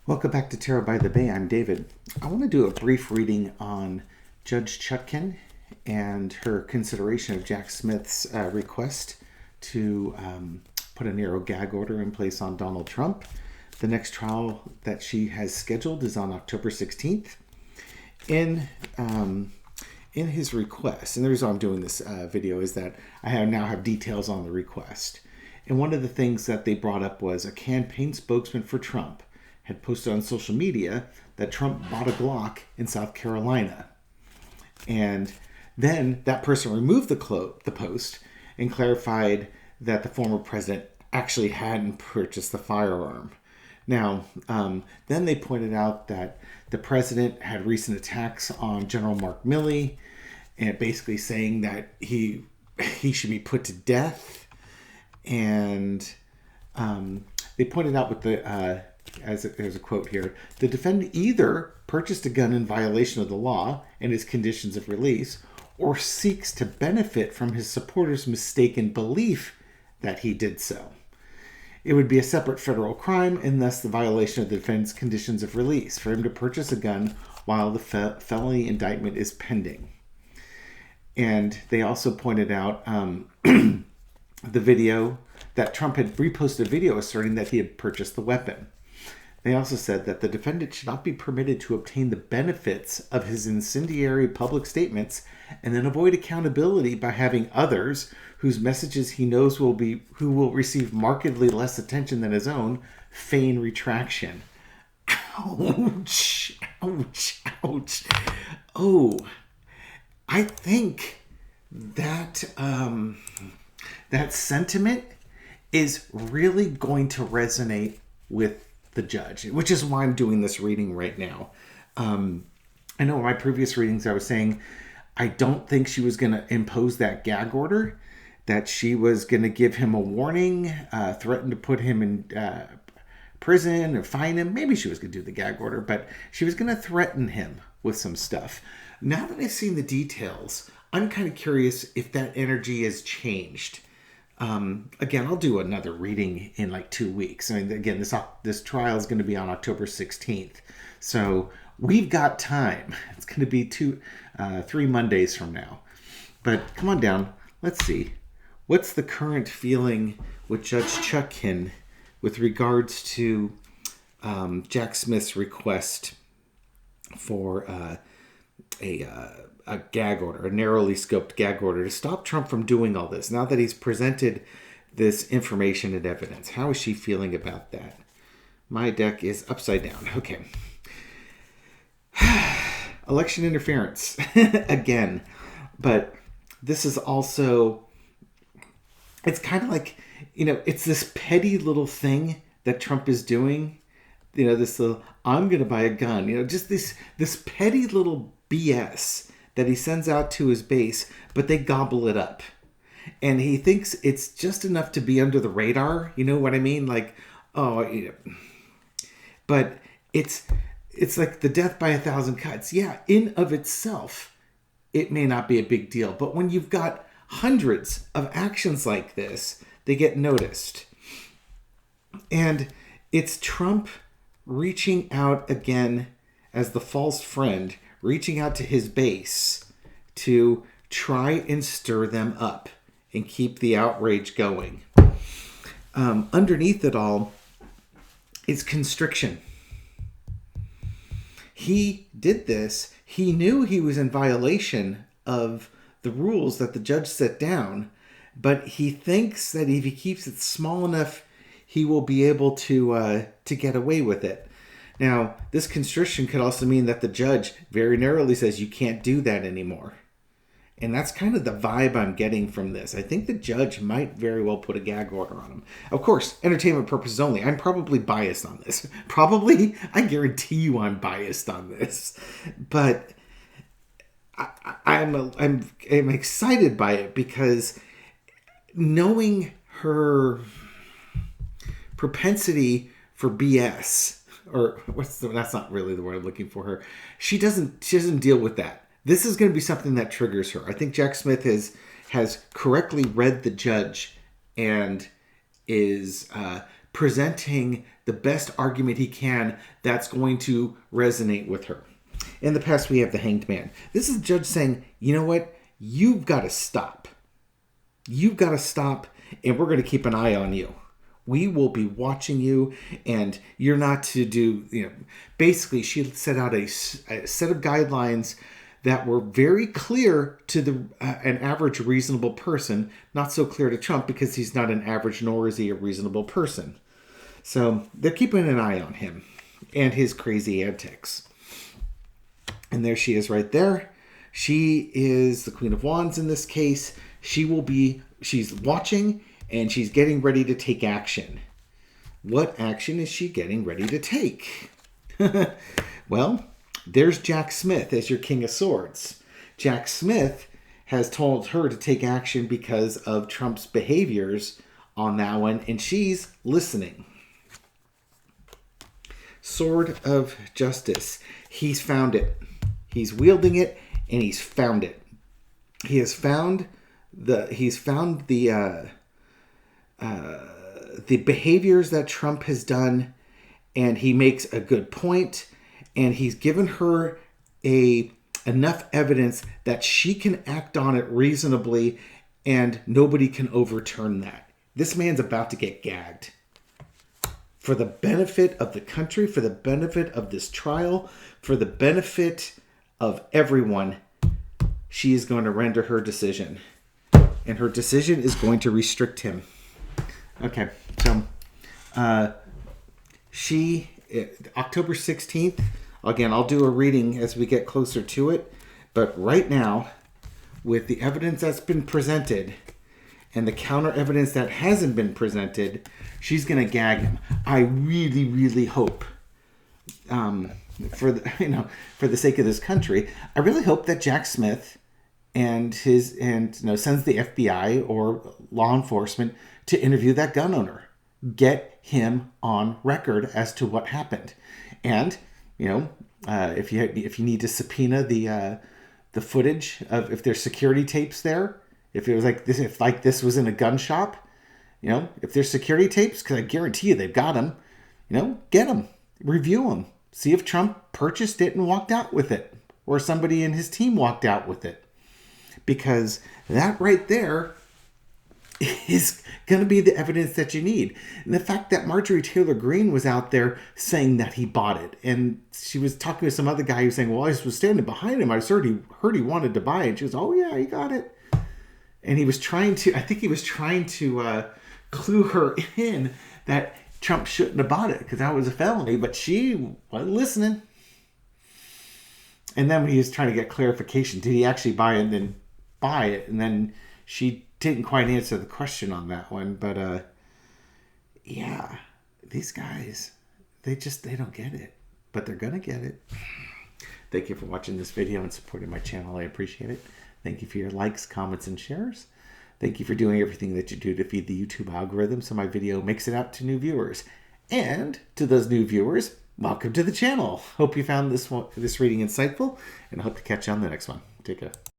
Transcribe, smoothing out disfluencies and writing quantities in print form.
Welcome back to Tarot by the Bay. I'm David. I want to do a brief reading on Judge Chutkan and her consideration of Jack Smith's request to put a narrow gag order in place on Donald Trump. The next trial that she has scheduled is on October 16th. In his request, and the reason I'm doing this video is that I now have details on the request. And one of the things that they brought up was a campaign spokesman for Trump had posted on social media that Trump bought a Glock in South Carolina. And then that person removed the post and clarified that the former president actually hadn't purchased the firearm. Now, then they pointed out that the president had recent attacks on General Mark Milley, and basically saying that he should be put to death. And they pointed out with the there's a quote here: the defendant either purchased a gun in violation of the law and his conditions of release, or seeks to benefit from his supporters' mistaken belief that he did so. It would be a separate federal crime and thus the violation of the defendant's conditions of release for him to purchase a gun while the felony indictment is pending. And they also pointed out the video that Trump had reposted a video asserting that he had purchased the weapon. They also said that the defendant should not be permitted to obtain the benefits of his incendiary public statements and then avoid accountability by having others whose messages he knows who will receive markedly less attention than his own feign retraction. Ouch! Ouch! Ouch! Oh, I think that that sentiment is really going to resonate with the judge, which is why I'm doing this reading right now. I know in my previous readings I was saying I don't think she was going to impose that gag order, that she was going to give him a warning, threaten to put him in prison or fine him. Maybe she was going to do the gag order, but she was going to threaten him with some stuff. Now that I've seen the details, I'm kind of curious if that energy has changed. Again, I'll do another reading in like 2 weeks. I mean, again, this trial is going to be on October 16th. So we've got time. It's going to be 3 Mondays from now. But come on down. Let's see. What's the current feeling with Judge Chutkan with regards to Jack Smith's request for a gag order, a narrowly scoped gag order to stop Trump from doing all this? Now that he's presented this information and evidence, how is she feeling about that? My deck is upside down. Okay. Election interference again. But this is also, it's kind of like, it's this petty little thing that Trump is doing. This little, I'm going to buy a gun, just this petty little BS that he sends out to his base, but they gobble it up. And he thinks it's just enough to be under the radar. You know what I mean? Like, but it's like the death by 1,000 cuts. Yeah, in of itself, it may not be a big deal. But when you've got hundreds of actions like this, they get noticed. And it's Trump reaching out again as the false friend, reaching out to his base to try and stir them up and keep the outrage going. Underneath it all is constriction. He did this. He knew he was in violation of the rules that the judge set down, but he thinks that if he keeps it small enough, he will be able to get away with it. Now, this constriction could also mean that the judge very narrowly says you can't do that anymore. And that's kind of the vibe I'm getting from this. I think the judge might very well put a gag order on him. Of course, entertainment purposes only. I'm probably biased on this. Probably, I guarantee you I'm biased on this. But I'm excited by it because knowing her propensity for BS, or that's not really the word I'm looking for her. She doesn't deal with that. This is going to be something that triggers her. I think Jack Smith has correctly read the judge and is presenting the best argument he can that's going to resonate with her. In the past, we have the hanged man. This is the judge saying, you know what? You've got to stop. You've got to stop, and we're going to keep an eye on you. We will be watching you, and you're not to do, basically she set out a set of guidelines that were very clear to an average reasonable person, not so clear to Trump because he's not an average, nor is he a reasonable person. So they're keeping an eye on him and his crazy antics. And there she is right there. She is the Queen of Wands in this case. She's watching and she's getting ready to take action. What action is she getting ready to take? Well, there's Jack Smith as your King of Swords. Jack Smith has told her to take action because of Trump's behaviors on that one, and she's listening. Sword of Justice. He's found it. He's wielding it, and he's found it. He has found the behaviors that Trump has done, and he makes a good point, and he's given her enough evidence that she can act on it reasonably, and nobody can overturn that. This man's about to get gagged. For the benefit of the country, for the benefit of this trial, for the benefit of everyone, she is going to render her decision. And her decision is going to restrict him. Okay, so October 16th, again, I'll do a reading as we get closer to it. But right now, with the evidence that's been presented and the counter evidence that hasn't been presented, she's going to gag him. I really, really hope, for the sake of this country, I really hope that Jack Smith sends the FBI or law enforcement to interview that gun owner. Get him on record as to what happened. And, if you need to subpoena the footage of if there's security tapes there, if it was like this, if this was in a gun shop, if there's security tapes, because I guarantee you they've got them, get them, review them, see if Trump purchased it and walked out with it, or somebody in his team walked out with it, because that right there is going to be the evidence that you need. And the fact that Marjorie Taylor Greene was out there saying that he bought it, and she was talking to some other guy who was saying, well, I was standing behind him, I heard he wanted to buy it. And she was, oh yeah, he got it. And he was trying to clue her in that Trump shouldn't have bought it because that was a felony, but she wasn't listening. And then when he was trying to get clarification, did he actually buy it and then buy it? And then she didn't quite answer the question on that one. But yeah, these guys, they don't get it, but they're going to get it. Thank you for watching this video and supporting my channel. I appreciate it. Thank you for your likes, comments, and shares. Thank you for doing everything that you do to feed the YouTube algorithm so my video makes it out to new viewers. And to those new viewers, welcome to the channel. Hope you found this reading insightful, and I hope to catch you on the next one. Take care.